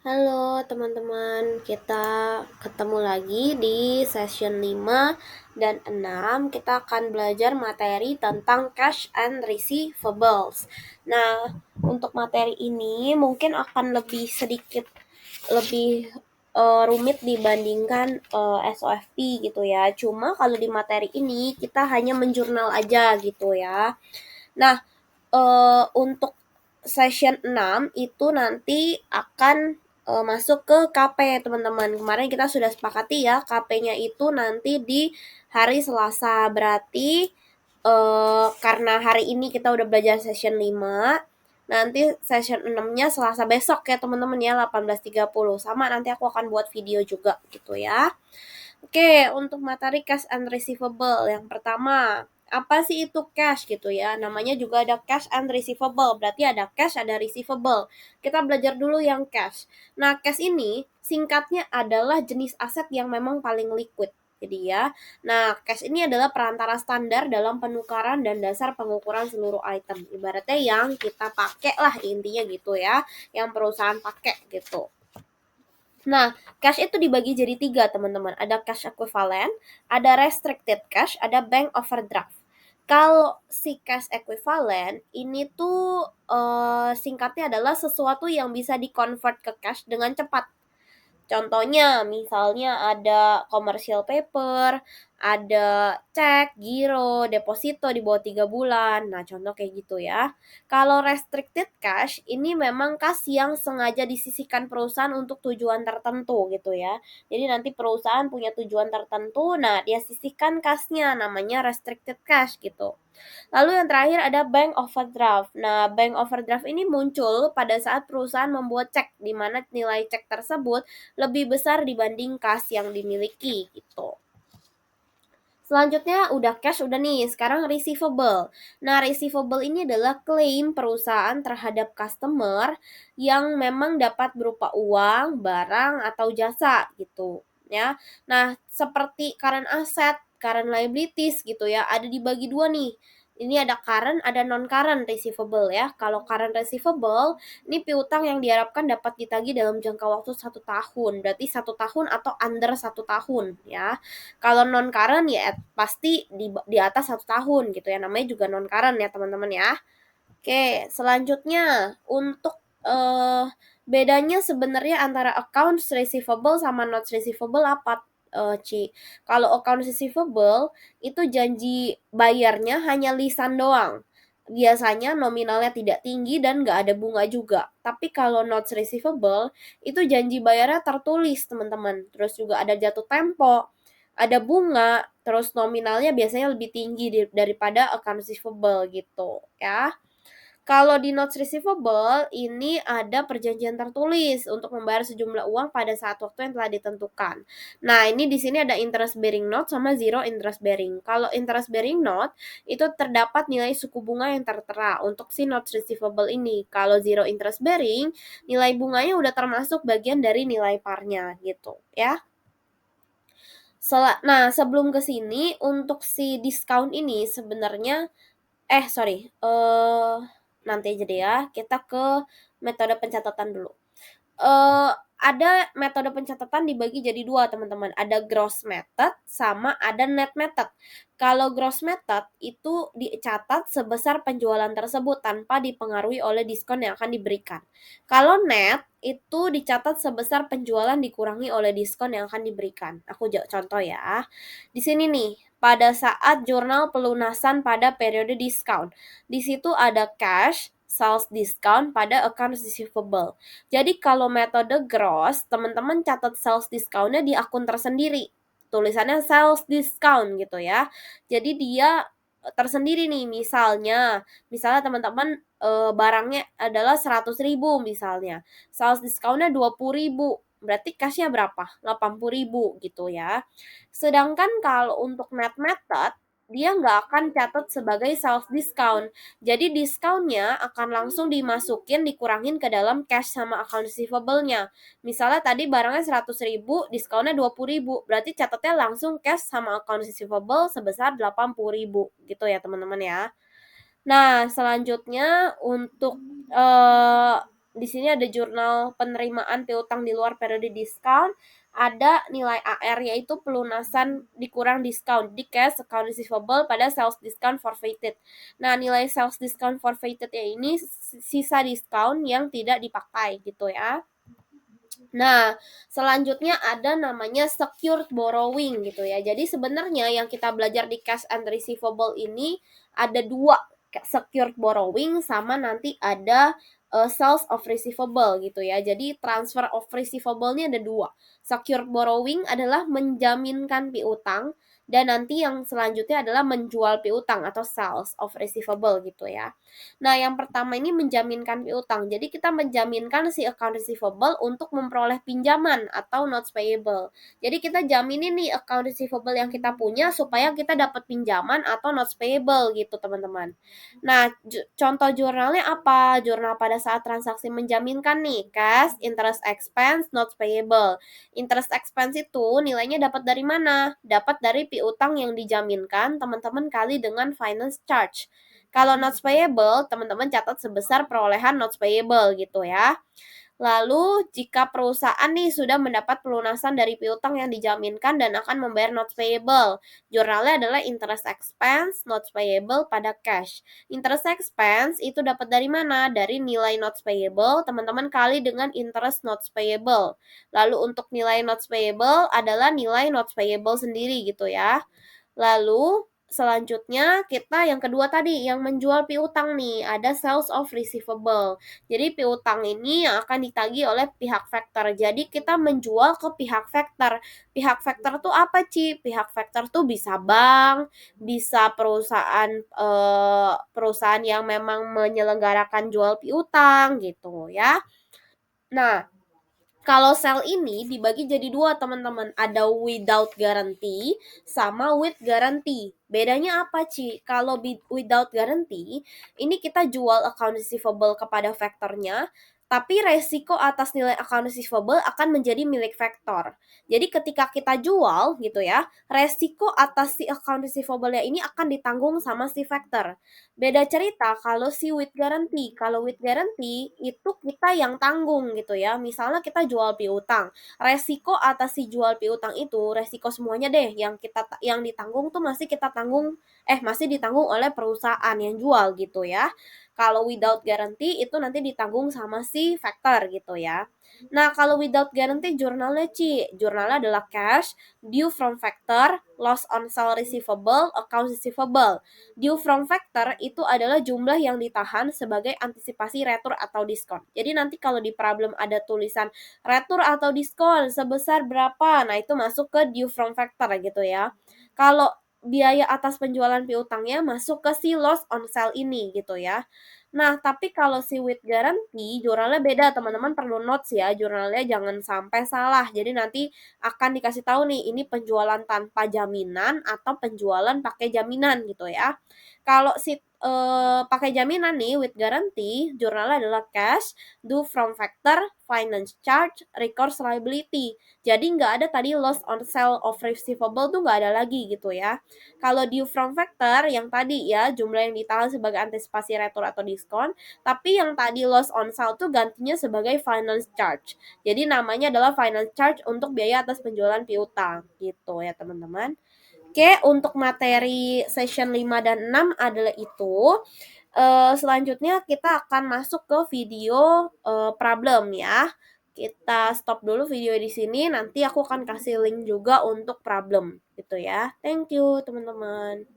Halo teman-teman, kita ketemu lagi di session 5 dan 6. Kita akan belajar materi tentang cash and receivables. Nah, untuk materi ini mungkin akan lebih rumit dibandingkan SOFP gitu ya. Cuma kalau di materi ini kita hanya menjurnal aja gitu ya. Nah, untuk session 6 itu nanti akan masuk ke KP teman-teman. Kemarin kita sudah sepakati ya, KP-nya itu nanti di hari Selasa. Berarti karena hari ini kita udah belajar session 5, nanti session 6-nya Selasa besok ya teman-teman ya, 18.30. Sama nanti aku akan buat video juga gitu ya. Oke, untuk materi cash and receivable yang pertama, apa sih itu cash gitu ya? Namanya juga ada cash and receivable, berarti ada cash, ada receivable. Kita belajar dulu yang cash. Nah, cash ini singkatnya adalah jenis aset yang memang paling liquid. Jadi ya, nah cash ini adalah perantara standar dalam penukaran dan dasar pengukuran seluruh item. Ibaratnya yang kita pakai lah intinya gitu ya, yang perusahaan pakai gitu. Nah, cash itu dibagi jadi 3, teman-teman. Ada cash equivalent, ada restricted cash, ada bank overdraft. Kalau si cash equivalent ini tuh singkatnya adalah sesuatu yang bisa di-convert ke cash dengan cepat. Contohnya, misalnya ada commercial paper, ada cek, giro, deposito di bawah 3 bulan. Nah, contoh kayak gitu ya. Kalau restricted cash, ini memang kas yang sengaja disisihkan perusahaan untuk tujuan tertentu gitu ya. Jadi nanti perusahaan punya tujuan tertentu, nah dia sisihkan kasnya, namanya restricted cash gitu. Lalu yang terakhir ada bank overdraft. Nah, bank overdraft ini muncul pada saat perusahaan membuat cek di mana nilai cek tersebut lebih besar dibanding kas yang dimiliki gitu. Selanjutnya udah cash udah nih, sekarang receivable. Nah, receivable ini adalah klaim perusahaan terhadap customer yang memang dapat berupa uang, barang, atau jasa gitu ya. Nah, seperti current asset, current liabilities gitu ya, ada dibagi dua nih. Ini ada current, ada non-current receivable ya. Kalau current receivable, ini piutang yang diharapkan dapat ditagih dalam jangka waktu 1 tahun. Berarti 1 tahun atau under 1 tahun ya. Kalau non current ya pasti di atas 1 tahun gitu ya. Namanya juga non current ya teman-teman ya. Oke, selanjutnya untuk bedanya sebenarnya antara accounts receivable sama notes receivable apa? Ci. Kalau accounts receivable itu janji bayarnya hanya lisan doang. Biasanya nominalnya tidak tinggi dan nggak ada bunga juga. Tapi kalau notes receivable itu janji bayarnya tertulis teman-teman. Terus juga ada jatuh tempo, ada bunga, terus nominalnya biasanya lebih tinggi daripada accounts receivable gitu ya. Kalau di notes receivable, ini ada perjanjian tertulis untuk membayar sejumlah uang pada saat waktu yang telah ditentukan. Nah, ini di sini ada interest bearing note sama zero interest bearing. Kalau interest bearing note, itu terdapat nilai suku bunga yang tertera untuk si notes receivable ini. Kalau zero interest bearing, nilai bunganya udah termasuk bagian dari nilai parnya gitu ya. Nah, sebelum ke sini, untuk si discount ini sebenarnya nanti aja deh ya. Kita ke metode pencatatan dulu. Ada metode pencatatan dibagi jadi 2, teman-teman. Ada gross method sama ada net method. Kalau gross method itu dicatat sebesar penjualan tersebut tanpa dipengaruhi oleh diskon yang akan diberikan. Kalau net itu dicatat sebesar penjualan dikurangi oleh diskon yang akan diberikan. Aku contoh ya. Di sini nih, pada saat jurnal pelunasan pada periode diskon. Di situ ada cash, sales discount pada account receivable. Jadi kalau metode gross, teman-teman catat sales discount-nya di akun tersendiri. Tulisannya sales discount gitu ya. Jadi dia tersendiri nih, misalnya teman-teman barangnya adalah 100.000 misalnya. Sales discount-nya 20.000. Berarti cash-nya berapa? 80.000 gitu ya. Sedangkan kalau untuk net method, dia nggak akan catat sebagai sales discount. Jadi discount-nya akan langsung dikurangin ke dalam cash sama account receivable-nya. Misalnya tadi barangnya 100.000, discount-nya 20.000. Berarti catatnya langsung cash sama account receivable sebesar 80.000 gitu ya teman-teman ya. Nah, selanjutnya untuk di sini ada jurnal penerimaan piutang di luar periode diskon, ada nilai AR yaitu pelunasan dikurang diskon di cash account receivable pada sales discount forfeited. Nah, nilai sales discount forfeited ya ini sisa diskon yang tidak dipakai gitu ya. Nah, selanjutnya ada namanya secured borrowing gitu ya. Jadi sebenarnya yang kita belajar di cash and receivable ini ada dua, secured borrowing sama nanti ada sales of receivable gitu ya. Jadi transfer of receivable ini ada dua. Secured borrowing adalah menjaminkan piutang dan nanti yang selanjutnya adalah menjual piutang atau sales of receivable gitu ya. Nah, yang pertama ini menjaminkan piutang. Jadi kita menjaminkan si account receivable untuk memperoleh pinjaman atau notes payable. Jadi kita jaminin nih account receivable yang kita punya supaya kita dapat pinjaman atau notes payable gitu, teman-teman. Nah, contoh jurnalnya apa? Jurnal pada saat transaksi menjaminkan nih, cash, interest expense, notes payable. Interest expense itu nilainya dapat dari mana? Dapat dari piutang yang dijaminkan, teman-teman kali dengan finance charge. Kalau notes payable, teman-teman catat sebesar perolehan notes payable gitu ya. Lalu, jika perusahaan nih sudah mendapat pelunasan dari piutang yang dijaminkan dan akan membayar notes payable, jurnalnya adalah interest expense, notes payable pada cash. Interest expense itu dapat dari mana? Dari nilai notes payable, teman-teman kali dengan interest notes payable. Lalu untuk nilai notes payable adalah nilai notes payable sendiri gitu ya. Lalu selanjutnya kita yang kedua tadi yang menjual piutang nih, ada sales of receivable. Jadi piutang ini yang akan ditagih oleh pihak factor. Jadi kita menjual ke pihak factor. Pihak factor tuh apa, Ci? Pihak factor tuh bisa bank, bisa perusahaan yang memang menyelenggarakan jual piutang gitu ya. Nah, kalau sell ini dibagi jadi dua, teman-teman. Ada without guarantee sama with guarantee. Bedanya apa, Ci? Kalau without guarantee, ini kita jual account receivable kepada factornya, tapi resiko atas nilai account receivable akan menjadi milik factor. Jadi ketika kita jual gitu ya, resiko atas si account receivable-nya ini akan ditanggung sama si factor. Beda cerita kalau si with guarantee. Kalau with guarantee itu kita yang tanggung gitu ya. Misalnya kita jual piutang. Resiko atas si jual piutang itu, resiko semuanya deh yang ditanggung tuh masih ditanggung oleh perusahaan yang jual gitu ya. Kalau without guarantee itu nanti ditanggung sama si factor gitu ya. Nah, kalau without guarantee jurnalnya jurnalnya adalah cash, due from factor, loss on sale receivable, account receivable. Due from factor itu adalah jumlah yang ditahan sebagai antisipasi retur atau diskon. Jadi nanti kalau di problem ada tulisan retur atau diskon sebesar berapa, nah itu masuk ke due from factor gitu ya. Kalau biaya atas penjualan piutangnya masuk ke si loss on sale ini gitu ya. Nah, tapi kalau si with guarantee, jurnalnya beda, teman-teman perlu notes ya, jurnalnya jangan sampai salah. Jadi nanti akan dikasih tahu nih, ini penjualan tanpa jaminan atau penjualan pakai jaminan gitu ya. Kalau si pakai jaminan nih with guarantee, jurnalnya adalah cash, due from factor, finance charge, recourse liability. Jadi nggak ada tadi loss on sale of receivable tuh nggak ada lagi gitu ya. Kalau due from factor yang tadi ya jumlah yang ditahan sebagai antisipasi retur atau diskon, tapi yang tadi loss on sale tuh gantinya sebagai finance charge. Jadi namanya adalah finance charge untuk biaya atas penjualan piutang gitu ya teman-teman. Oke, untuk materi session 5 dan 6 adalah itu. Selanjutnya kita akan masuk ke video problem ya. Kita stop dulu video di sini, nanti aku akan kasih link juga untuk problem gitu ya. Thank you teman-teman.